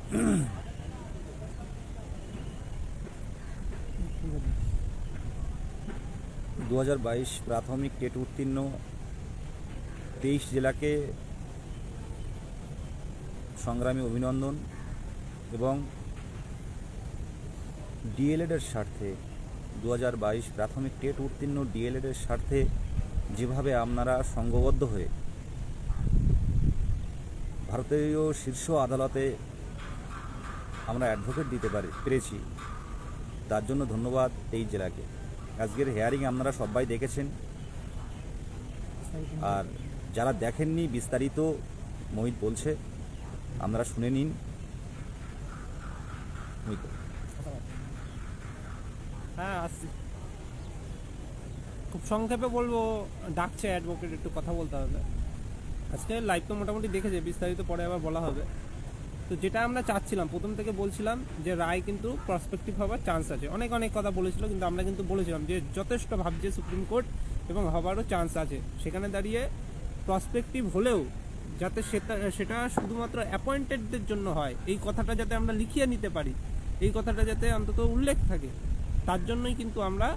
2022 প্রাথমিক টেট উত্তীর্ণ 23 জেলাকে সংগ্রামী অভিনন্দন এবং ডিএলএডের স্বার্থে 2022 প্রাথমিক টেট উত্তীর্ণ ডিএলএডের স্বার্থে যেভাবে আপনারা সংঘবদ্ধ হয়ে ভারতীয় শীর্ষ আদালতে আমরা অ্যাডভোকেট দিতে পেরেছি, তার জন্য ধন্যবাদ 23 জেলাকে। আজকের হেয়ারিং আপনারা সবাই দেখেছেন, আর যারা দেখেননি বিস্তারিত মোহিত বলছে, আপনারা শুনে নিন। হ্যাঁ, আসছি। খুব সংক্ষেপে বলবো, ডাকছে অ্যাডভোকেট, একটু কথা বলতে হবে। আজকে লাইভ তো মোটামুটি দেখেছে, বিস্তারিত পরে আবার বলা হবে। তো যেটা আমরা চাচ্ছিলাম, প্রথম থেকে বলছিলাম যে রায় কিন্তু প্রসপেক্টিভ হওয়ার চান্স আছে। অনেক কথা বলেছিল, কিন্তু আমরা কিন্তু বলেছিলাম যে যথেষ্ট ভাবছে সুপ্রিম কোর্ট এবং হবারও চান্স আছে। সেখানে দাঁড়িয়ে প্রসপেক্টিভ হলেও যাতে সেটা শুধুমাত্র অ্যাপয়েন্টেডদের জন্য হয়, এই কথাটা যাতে আমরা লিখিয়ে নিতে পারি, এই কথাটা যাতে অন্তত উল্লেখ থাকে, তার জন্যই কিন্তু আমরা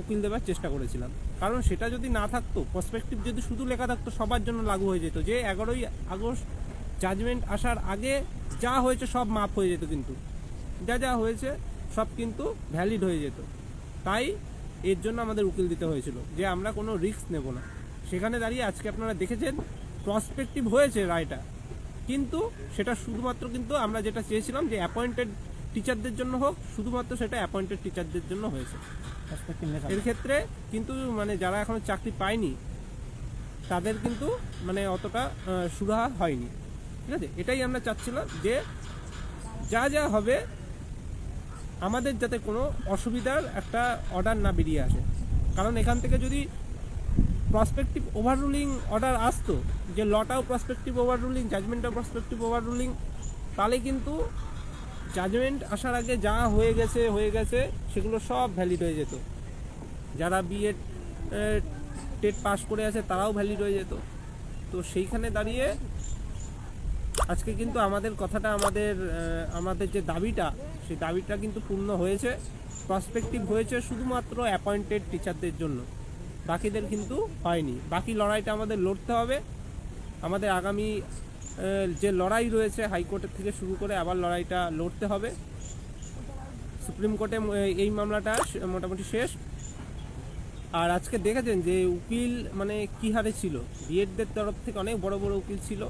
উকিল দেওয়ার চেষ্টা করেছিলাম। কারণ সেটা যদি না থাকতো, প্রসপেক্টিভ যদি শুধু লেখা থাকতো, সবার জন্য লাগু হয়ে যেত যে 11ই আগস্ট জাজমেন্ট আসার আগে যা হয়েছে সব মাফ হয়ে যেত, কিন্তু যা হয়েছে সব কিন্তু ভ্যালিড হয়ে যেত। তাই এর জন্য আমাদের উকিল দিতে হয়েছিল যে আমরা কোনো রিস্ক নেব না। সেখানে দাঁড়িয়ে আজকে আপনারা দেখেছেন প্রসপেক্টিভ হয়েছে রায়টা, কিন্তু সেটা শুধুমাত্র কিন্তু আমরা যেটা চেয়েছিলাম যে অ্যাপয়েন্টেড টিচারদের জন্য হোক, শুধুমাত্র সেটা অ্যাপয়েন্টেড টিচারদের জন্য হয়েছে। এর ক্ষেত্রে কিন্তু মানে যারা এখনো চাকরি পায়নি তাদের কিন্তু মানে অতটা সুরাহা হয়নি। ঠিক আছে, এটাই আমরা চাচ্ছিলাম যে যা হবে আমাদের যাতে কোনো অসুবিধার একটা অর্ডার না বেরিয়ে আসে। কারণ এখান থেকে যদি প্রসপেক্টিভ ওভাররুলিং অর্ডার আসতো, যে লটাও প্রসপেক্টিভ ওভাররুলিং, জাজমেন্টও প্রসপেক্টিভ ওভাররুলিং, তাহলে কিন্তু জাজমেন্ট আসার আগে যা হয়ে গেছে সেগুলো সব ভ্যালিড হয়ে যেত। যারা বিএড টেট পাস করে আছে তারাও ভ্যালিড হয়ে যেত। তো সেইখানে দাঁড়িয়ে আজকে কিন্তু আমাদের কথাটা, আমাদের যে দাবিটা, সেই দাবিটা কিন্তু পূর্ণ হয়েছে। প্রসপেক্টিভ হয়েছে শুধুমাত্র অ্যাপয়েন্টেড টিচারদের জন্য, বাকিদের কিন্তু হয়নি। বাকি লড়াইটা আমাদের লড়তে হবে। আমাদের আগামী যে লড়াই রয়েছে হাইকোর্টের থেকে শুরু করে আবার লড়াইটা লড়তে হবে। সুপ্রিম কোর্টে এই মামলাটা মোটামুটি শেষ। আর আজকে দেখেছেন যে উকিল মানে কী হারে ছিল, বিএডদের তরফ থেকে অনেক বড় উকিল ছিল।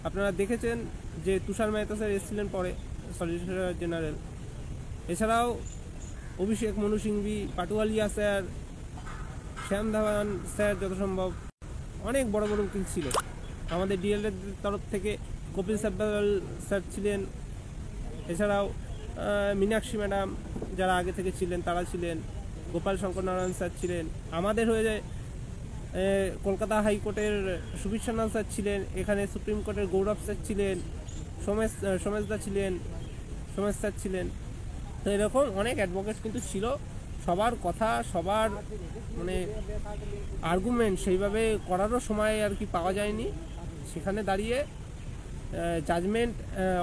আপনারা দেখেছেন যে তুষার মেহতা স্যার এসেছিলেন পরে, সলিসিটর জেনারেল। এছাড়াও অভিষেক মনু সিংভি, পাটুয়ালিয়া স্যার, শ্যাম ধাওয়ান স্যার, যত সম্ভব অনেক বড় উকিল ছিল। আমাদের ডিএলএড তরফ থেকে কপিল সাব্বাল স্যার ছিলেন। এছাড়াও মীনাক্ষী ম্যাডাম যারা আগে থেকে ছিলেন তারা ছিলেন, গোপাল শঙ্কর নারায়ণ স্যার ছিলেন। আমাদের হয়ে যায় কলকাতা হাইকোর্টের সুবীর সান্যাল স্যার ছিলেন, এখানে সুপ্রিম কোর্টের গৌরব স্যার ছিলেন, সোমেশ স্যার ছিলেন। তো এরকম অনেক অ্যাডভোকেট কিন্তু ছিল। সবার কথা, সবার মানে আর্গুমেন্ট সেইভাবে করারও সময় আর কি পাওয়া যায়নি। সেখানে দাঁড়িয়ে জাজমেন্ট,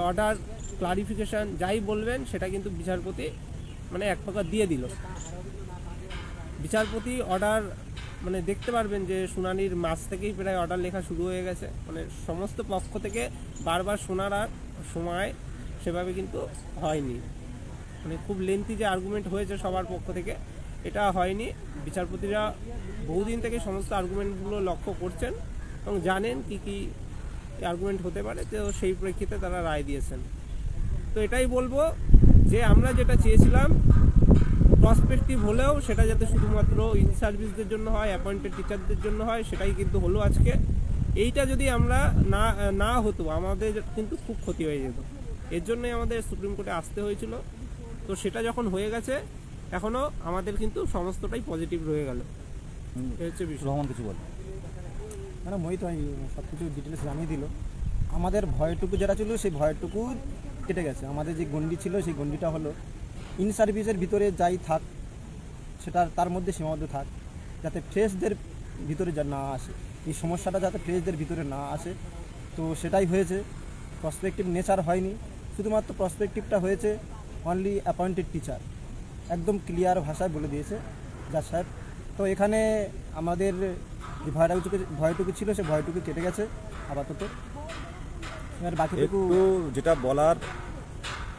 অর্ডার, ক্লারিফিকেশান যাই বলবেন সেটা কিন্তু বিচারপতি মানে এক প্রকার দিয়ে দিল। বিচারপতি অর্ডার মানে দেখতে পারবেন যে শুনানির মাঝ থেকেই প্রায় অর্ডার লেখা শুরু হয়ে গেছে। মানে সমস্ত পক্ষ থেকে বারবার শোনার আর সময় সেভাবে কিন্তু হয়নি। মানে খুব লেন্থি যে আর্গুমেন্ট হয়েছে সবার পক্ষ থেকে, এটা হয়নি। বিচারপতিরা বহুদিন থেকে সমস্ত আর্গুমেন্টগুলো লক্ষ্য করছেন এবং জানেন কি আর্গুমেন্ট হতে পারে, তো সেই প্রেক্ষিতে তারা রায় দিয়েছেন। তো এটাই বলবো যে আমরা যেটা চেয়েছিলাম প্রসপেক্টিভ হলেও সেটা যাতে শুধুমাত্র ইন সার্ভিসদের জন্য হয়, অ্যাপয়েন্টেড টিচারদের জন্য হয়, সেটাই কিন্তু হলো আজকে। এইটা যদি আমরা না হতো আমাদের কিন্তু খুব ক্ষতি হয়ে যেত। এর জন্যই আমাদের সুপ্রিম কোর্টে আসতে হয়েছিল। তো সেটা যখন হয়ে গেছে, এখনও আমাদের কিন্তু সমস্তটাই পজিটিভ রয়ে গেল। হচ্ছে রহমান কিছু বল। মানে মোহিত সব কিছু ডিটেলস জানিয়ে দিল। আমাদের ভয়টুকু যেটা ছিল সেই ভয়টুকু কেটে গেছে। আমাদের যে গণ্ডি ছিল সেই গণ্ডিটা হলো ইন সার্ভিসের ভিতরে যাই থাক সেটা তার মধ্যে সীমাবদ্ধ থাক, যাতে ফ্রেশদের ভিতরে না আসে, এই সমস্যাটা যাতে ফ্রেশদের ভিতরে না আসে। তো সেটাই হয়েছে। প্রসপেক্টিভ নেচার হয়নি, শুধুমাত্র প্রসপেক্টিভটা হয়েছে অনলি অ্যাপয়েন্টেড টিচার, একদম ক্লিয়ার ভাষায় বলে দিয়েছে জাজ সাহেব। তো এখানে আমাদের যে ভয়টুকু ছিল সে ভয়টুকু কেটে গেছে আপাতত। এবার বাকিটুকু একটু যেটা বলার,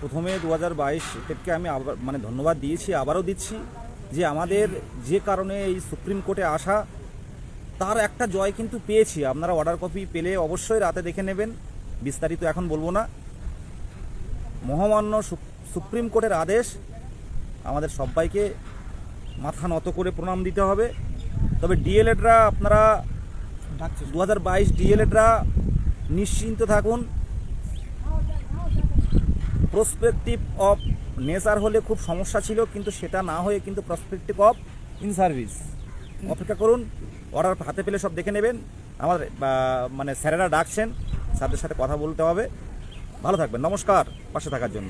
প্রথমে 2022 টেটকে আমি আবার মানে ধন্যবাদ দিয়েছি, আবারও দিচ্ছি, যে আমাদের যে কারণে এই সুপ্রিম কোর্টে আসা তার একটা জয় কিন্তু পেয়েছি। আপনারা অর্ডার কপি পেলে অবশ্যই রাতে দেখে নেবেন, বিস্তারিত এখন বলবো না। মহামান্য সুপ্রিম কোর্টের আদেশ, আমাদের সবাইকে মাথা নত করে প্রণাম দিতে হবে। তবে ডিএলএডরা আপনারা ডাকছে 2022 ডিএলএডরা নিশ্চিন্ত থাকুন। প্রসপেক্টিভ অফ নেচার হলে খুব সমস্যা ছিল, কিন্তু সেটা না হয়ে কিন্তু প্রসপেক্টিভ অফ ইন সার্ভিস। অপেক্ষা করুন, অর্ডার হাতে পেলে সব দেখে নেবেন। আমার মানে স্যারেরা ডাকছেন, স্যারদের সাথে কথা বলতে হবে। ভালো থাকবেন, নমস্কার পাশে থাকার জন্য।